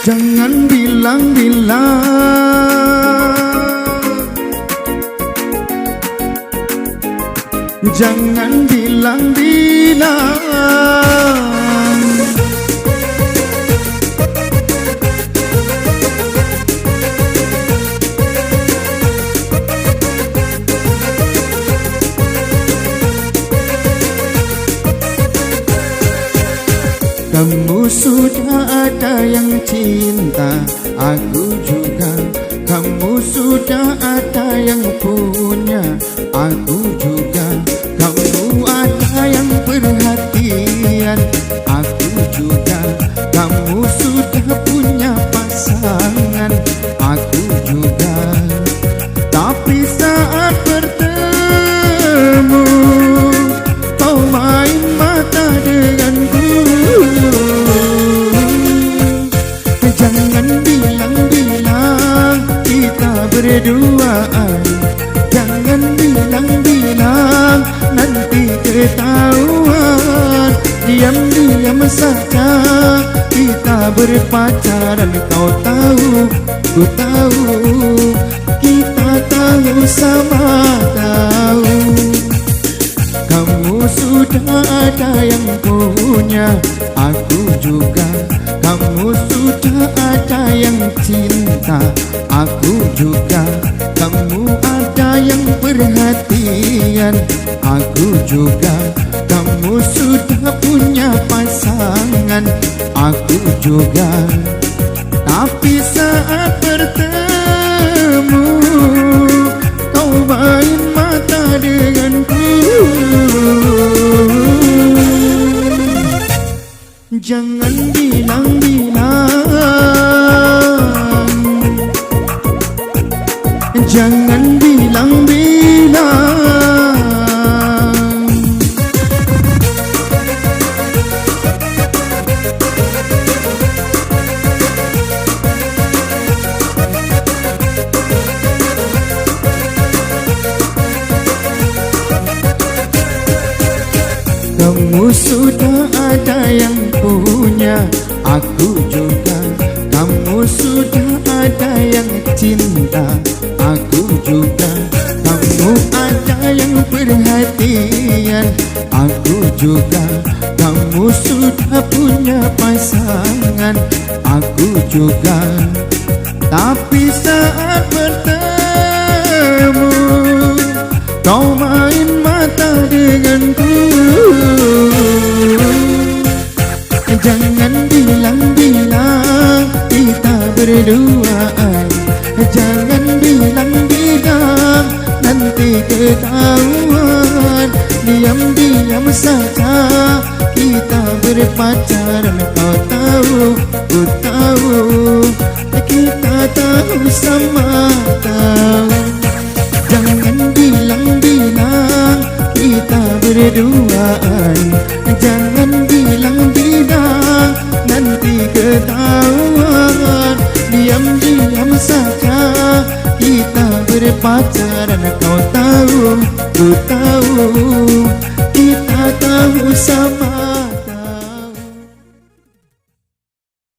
Jangan bilang-bilang, jangan bilang-bilang kamu sudah ada yang cinta, aku juga. Kamu sudah ada yang punya, aku juga. Kamu ada yang perhatian, aku juga. Kamu sudah punya pasangan, aku juga. Tapi saat bertemu, kau main mata denganku. Jangan bilang-bilang kita berduaan, jangan bilang-bilang nanti ketahuan. Diam-diam saja kita berpacaran. Kau tahu, ku tahu, kita tahu sama tahu. Kamu sudah ada yang punya, aku juga. Kamu sudah ada yang cinta, aku juga. Kamu ada yang perhatian, aku juga. Kamu sudah punya pasangan, aku juga. Tapi saat bertemu, kau main mata denganku. Jangan bilang-bilang, jangan bilang-bilang. Kamu sudah ada yang punya, aku juga. Kamu sudah ada yang cinta, aku juga. Kamu ada yang perhatian, aku juga. Kamu sudah punya pasangan, aku juga. Tapi saat bertemu, kau main mata denganku. Jangan bilang-bilang kita berduaan, jangan bilang-bilang nanti ketahuan. Diam-diam saja kita berpacaran. Kau tahu, ku tahu, kita tahu sama tahu. Jangan bilang-bilang kita berduaan, jangan bilang-bilang nanti ketahuan. Diam-diam saja kita berpacaran. Kau tahu, ku tahu, kita tahu sama